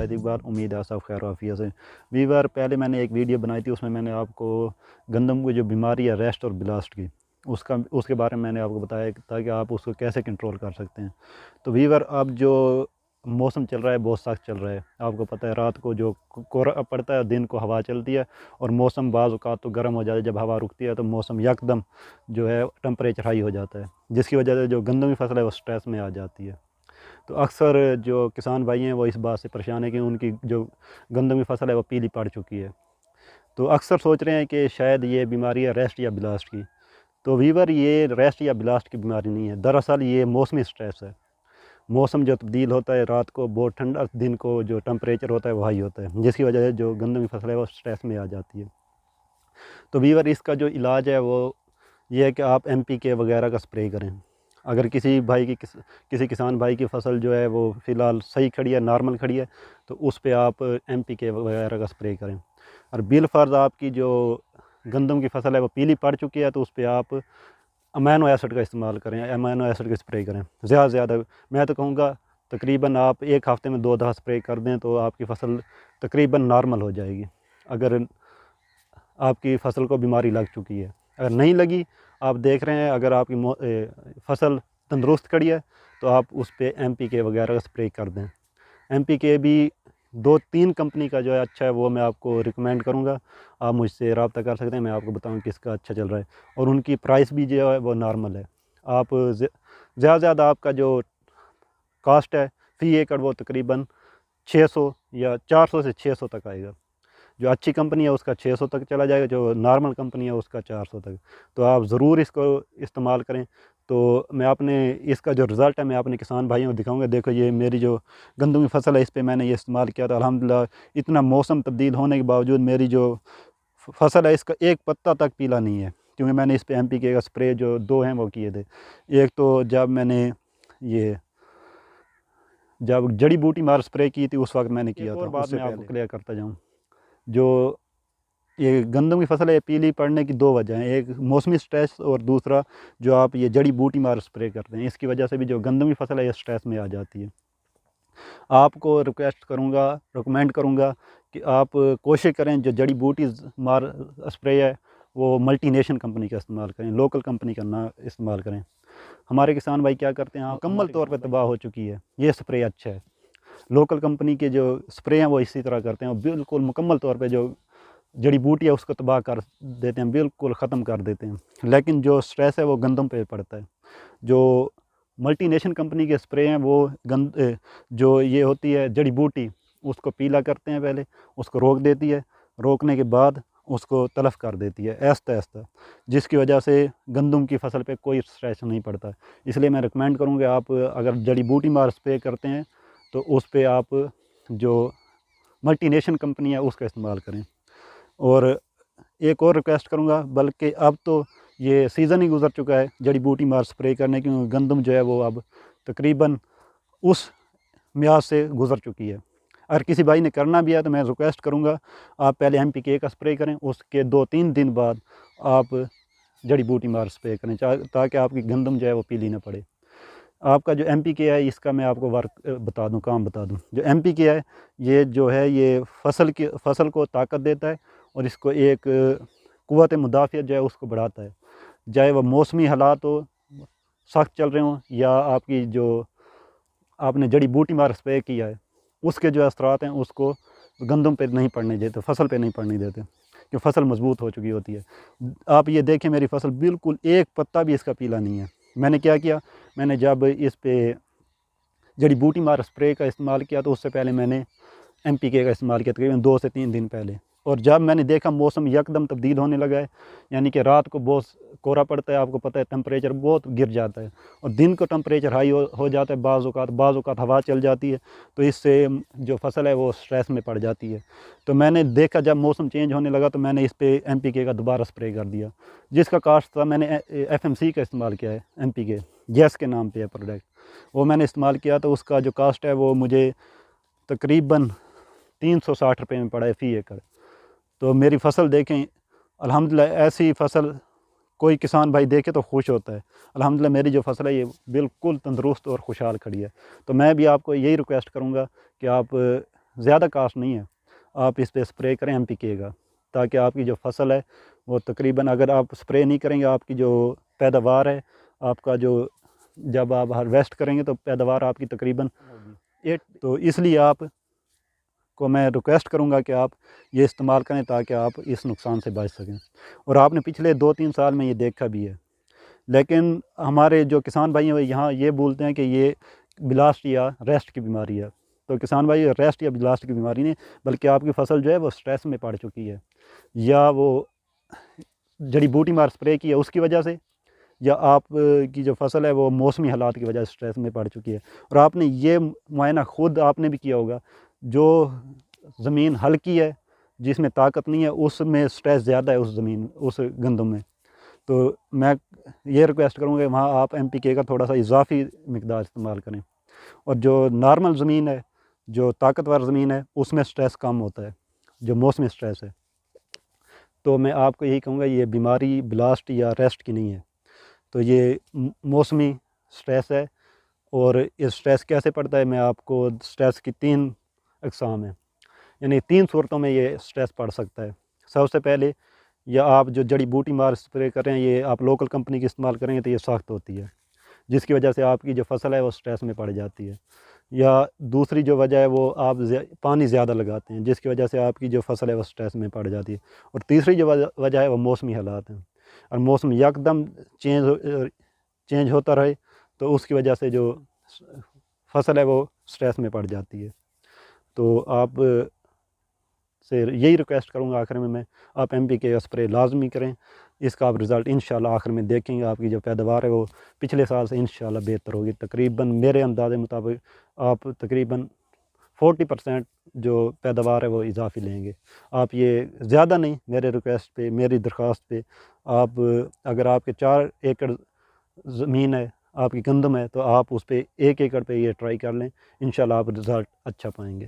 شاہد اقبال، امید ہے سب خیر و عافیت سے۔ ویور پہلے میں نے ایک ویڈیو بنائی تھی، اس میں نے آپ کو گندم کی جو بیماری ہے ریسٹ اور بلاسٹ کی اس کے بارے میں نے آپ کو بتایا تاکہ آپ اس کو کیسے کنٹرول کر سکتے ہیں۔ تو ویور اب جو موسم چل رہا ہے بہت سخت چل رہا ہے، آپ کو پتہ ہے رات کو جو کورا پڑتا ہے، دن کو ہوا چلتی ہے اور موسم بعض اوقات تو گرم ہو جاتا ہے، جب ہوا رکتی ہے تو موسم یکدم جو ہے ٹمپریچر ہائی ہو جاتا ہے، جس کی وجہ سے جو گندم کی فصل ہے وہ سٹریس میں آ جاتی ہے۔ تو اکثر جو کسان بھائی ہیں وہ اس بات سے پریشان ہیں کہ ان کی جو گندم کی فصل ہے وہ پیلی پڑ چکی ہے، تو اکثر سوچ رہے ہیں کہ شاید یہ بیماری ہے ریسٹ یا بلاسٹ کی۔ تو ویور یہ ریسٹ یا بلاسٹ کی بیماری نہیں ہے، دراصل یہ موسمی سٹریس ہے۔ موسم جو تبدیل ہوتا ہے، رات کو بہت ٹھنڈا، دن کو جو ٹمپریچر ہوتا ہے وہ ہائی ہوتا ہے، جس کی وجہ سے جو گندم کی فصل ہے وہ سٹریس میں آ جاتی ہے۔ تو ویور اس کا جو علاج ہے وہ یہ ہے کہ آپ NPK وغیرہ کا سپرے کریں۔ اگر کسی کسان بھائی کی فصل جو ہے وہ فی الحال صحیح کھڑی ہے، نارمل کھڑی ہے، تو اس پہ آپ NPK وغیرہ کا سپرے کریں۔ اور بالفرض آپ کی جو گندم کی فصل ہے وہ پیلی پڑ چکی ہے تو اس پہ آپ امینو ایسڈ کا استعمال کریں، امینو ایسڈ کا سپرے کریں زیادہ سے زیادہ۔ میں تو کہوں گا تقریباً آپ ایک ہفتے میں 2 دفعہ سپرے کر دیں تو آپ کی فصل تقریباً نارمل ہو جائے گی، اگر آپ کی فصل کو بیماری لگ چکی ہے۔ اگر نہیں لگی، آپ دیکھ رہے ہیں اگر آپ کی فصل تندرست کھڑی ہے تو آپ اس پہ NPK وغیرہ کا سپرے کر دیں۔ NPK بھی 2-3 کمپنی کا جو ہے اچھا ہے، وہ میں آپ کو ریکمینڈ کروں گا، آپ مجھ سے رابطہ کر سکتے ہیں، میں آپ کو بتاؤں کس کا اچھا چل رہا ہے، اور ان کی پرائس بھی جو ہے وہ نارمل ہے۔ آپ زیادہ سے زیادہ آپ کا جو کاسٹ ہے فی ایکڑ وہ تقریباً 600 یا 400 سے 600 تک آئے گا۔ جو اچھی کمپنی ہے اس کا 600 تک چلا جائے گا، جو نارمل کمپنی ہے اس کا 400 تک۔ تو آپ ضرور اس کو استعمال کریں۔ تو میں اس کا جو رزلٹ ہے میں اپنے کسان بھائیوں کو دکھاؤں گا، دیکھو یہ میری جو گندم کی فصل ہے اس پہ میں نے یہ استعمال کیا تھا، الحمدللہ اتنا موسم تبدیل ہونے کے باوجود میری جو فصل ہے اس کا ایک پتا تک پیلا نہیں ہے، کیونکہ میں نے اس پہ NPK کا سپرے جو 2 ہیں وہ کیے تھے۔ ایک تو جب میں نے جب جڑی بوٹی مار سپرے کی تھی اس وقت میں نے کیا تھا۔ اور بات میں آپ کو کلیئر کرتا جاؤں، جو یہ گندم کی فصل ہے پیلی پڑنے کی 2 وجہ ہیں، ایک موسمی سٹریس اور دوسرا جو آپ یہ جڑی بوٹی مار سپرے کرتے ہیں، اس کی وجہ سے بھی جو گندم کی فصل ہے یہ سٹریس میں آ جاتی ہے۔ آپ کو ریکمینڈ کروں گا کہ آپ کوشش کریں جو جڑی بوٹی مار سپرے ہے وہ ملٹی نیشن کمپنی کا استعمال کریں، لوکل کمپنی کا نہ استعمال کریں۔ ہمارے کسان بھائی کیا کرتے ہیں، مکمل طور پہ تباہ ہو چکی ہے، یہ سپرے اچھا ہے۔ لوکل کمپنی کے جو سپرے ہیں وہ اسی طرح کرتے ہیں، وہ بالکل مکمل طور پہ جو جڑی بوٹی ہے اس کو تباہ کر دیتے ہیں، بالکل ختم کر دیتے ہیں، لیکن جو سٹریس ہے وہ گندم پہ پڑتا ہے۔ جو ملٹی نیشن کمپنی کے سپرے ہیں وہ جو یہ ہوتی ہے جڑی بوٹی اس کو پیلا کرتے ہیں، پہلے اس کو روک دیتی ہے، روکنے کے بعد اس کو تلف کر دیتی ہے آہستہ آہستہ، جس کی وجہ سے گندم کی فصل پہ کوئی سٹریس نہیں پڑتا۔ اس لیے میں ریکمینڈ کروں گا آپ اگر جڑی بوٹی مار سپرے کرتے ہیں تو اس پہ آپ جو ملٹی نیشن کمپنی ہے اس کا استعمال کریں۔ اور ایک اور ریکویسٹ کروں گا، بلکہ اب تو یہ سیزن ہی گزر چکا ہے جڑی بوٹی مار سپرے کرنے کی، گندم جو ہے وہ اب تقریباً اس میعاد سے گزر چکی ہے۔ اگر کسی بھائی نے کرنا بھی ہے تو میں ریکویسٹ کروں گا آپ پہلے NPK کا سپرے کریں، اس کے 2-3 دن بعد آپ جڑی بوٹی مار سپرے کریں تاکہ آپ کی گندم جو ہے وہ پیلی نہ پڑے۔ آپ کا جو NPK ہے اس کا میں آپ کو کام بتا دوں۔ جو NPK ہے یہ جو ہے یہ فصل کو طاقت دیتا ہے اور اس کو ایک قوت مدافعت جو ہے اس کو بڑھاتا ہے، چاہے وہ موسمی حالات ہو، سخت چل رہے ہوں، یا آپ نے جڑی بوٹی مار سپرے کیا ہے اس کے جو اثرات ہیں اس کو گندم پہ نہیں پڑنے دیتے، فصل پہ نہیں پڑنے دیتے، کہ فصل مضبوط ہو چکی ہوتی ہے۔ آپ یہ دیکھیں میری فصل بالکل ایک پتا بھی اس کا پیلا نہیں ہے۔ میں نے کیا میں نے جب اس پہ جڑی بوٹی مار سپرے کا استعمال کیا تو اس سے پہلے میں نے NPK کا استعمال کیا تقریباً 2 سے 3 دن پہلے، اور جب میں نے دیکھا موسم یکدم تبدیل ہونے لگا ہے، یعنی کہ رات کو بہت کورا پڑتا ہے، آپ کو پتہ ہے ٹمپریچر بہت گر جاتا ہے، اور دن کو ٹمپریچر ہائی ہو جاتا ہے، بعض اوقات ہوا چل جاتی ہے، تو اس سے جو فصل ہے وہ سٹریس میں پڑ جاتی ہے۔ تو میں نے دیکھا جب موسم چینج ہونے لگا تو میں نے اس پہ NPK کا دوبارہ سپرے کر دیا، جس کا کاسٹ تھا، میں نے FMC کا استعمال کیا ہے، NPK گیس کے نام پہ ہے پروڈکٹ، وہ میں نے استعمال کیا تو اس کا جو کاسٹ ہے وہ مجھے تقریباً 360 روپے میں پڑا ہے فی ایکڑ۔ تو میری فصل دیکھیں، الحمدللہ ایسی فصل کوئی کسان بھائی دیکھے تو خوش ہوتا ہے۔ الحمدللہ میری جو فصل ہے یہ بالکل تندرست اور خوشحال کھڑی ہے۔ تو میں بھی آپ کو یہی ریکویسٹ کروں گا کہ آپ زیادہ کاسٹ نہیں ہے، آپ اس پہ اسپرے کریں MPK کا، تاکہ آپ کی جو فصل ہے وہ تقریباً، اگر آپ اسپرے نہیں کریں گے آپ کی جو پیداوار ہے، آپ کا جو جب آپ ہارویسٹ کریں گے تو پیداوار آپ کی تقریباً تو اس لیے آپ کو میں ریکویسٹ کروں گا کہ آپ یہ استعمال کریں تاکہ آپ اس نقصان سے بچ سکیں۔ اور آپ نے پچھلے 2-3 سال میں یہ دیکھا بھی ہے، لیکن ہمارے جو کسان بھائی ہیں یہاں یہ بولتے ہیں کہ یہ بلاسٹ یا ریسٹ کی بیماری ہے، تو کسان بھائی ریسٹ یا بلاسٹ کی بیماری نہیں، بلکہ آپ کی فصل جو ہے وہ سٹریس میں پڑ چکی ہے، یا وہ جڑی بوٹی مار سپرے کی ہے اس کی وجہ سے، یا آپ کی جو فصل ہے وہ موسمی حالات کی وجہ سے سٹریس میں پڑ چکی ہے۔ اور آپ نے یہ معائنہ خود آپ نے بھی کیا ہوگا، جو زمین ہلکی ہے جس میں طاقت نہیں ہے اس میں سٹریس زیادہ ہے، اس گندم میں، تو میں یہ ریکویسٹ کروں گا کہ وہاں آپ MPK کا تھوڑا سا اضافی مقدار استعمال کریں، اور جو نارمل زمین ہے، جو طاقتور زمین ہے، اس میں سٹریس کم ہوتا ہے، جو موسمی سٹریس ہے۔ تو میں آپ کو یہی کہوں گا یہ بیماری بلاسٹ یا ریسٹ کی نہیں ہے، تو یہ موسمی سٹریس ہے۔ اور یہ سٹریس کیسے پڑتا ہے، میں آپ کو سٹریس کی 3 اقسام ہیں، یعنی 3 صورتوں میں یہ سٹریس پڑ سکتا ہے۔ سب سے پہلے، یا آپ جو جڑی بوٹی مار سپرے کر رہے ہیں یہ آپ لوکل کمپنی کی استعمال کریں گے تو یہ سخت ہوتی ہے، جس کی وجہ سے آپ کی جو فصل ہے وہ سٹریس میں پڑ جاتی ہے۔ یا دوسری جو وجہ ہے وہ آپ پانی زیادہ لگاتے ہیں، جس کی وجہ سے آپ کی جو فصل ہے وہ سٹریس میں پڑ جاتی ہے۔ اور تیسری جو وجہ ہے وہ موسمی حالات ہیں، اور موسم یکدم چینج ہوتا رہے تو اس کی وجہ سے جو فصل ہے وہ سٹریس میں پڑ جاتی ہے۔ تو آپ سے یہی ریکویسٹ کروں گا آخر میں آپ MPK کا اسپرے لازمی کریں، اس کا آپ رزلٹ انشاءاللہ آخر میں دیکھیں گے، آپ کی جو پیداوار ہے وہ پچھلے سال سے انشاءاللہ بہتر ہوگی۔ تقریباً میرے اندازے مطابق آپ تقریباً 40% جو پیداوار ہے وہ اضافی لیں گے۔ آپ یہ زیادہ نہیں، میرے ریکویسٹ پہ، میری درخواست پہ، آپ اگر آپ کے 4 ایکڑ زمین ہے، آپ کی گندم ہے، تو آپ اس پہ 1 ایکڑ پہ یہ ٹرائی کر لیں، انشاءاللہ آپ رزلٹ اچھا پائیں گے۔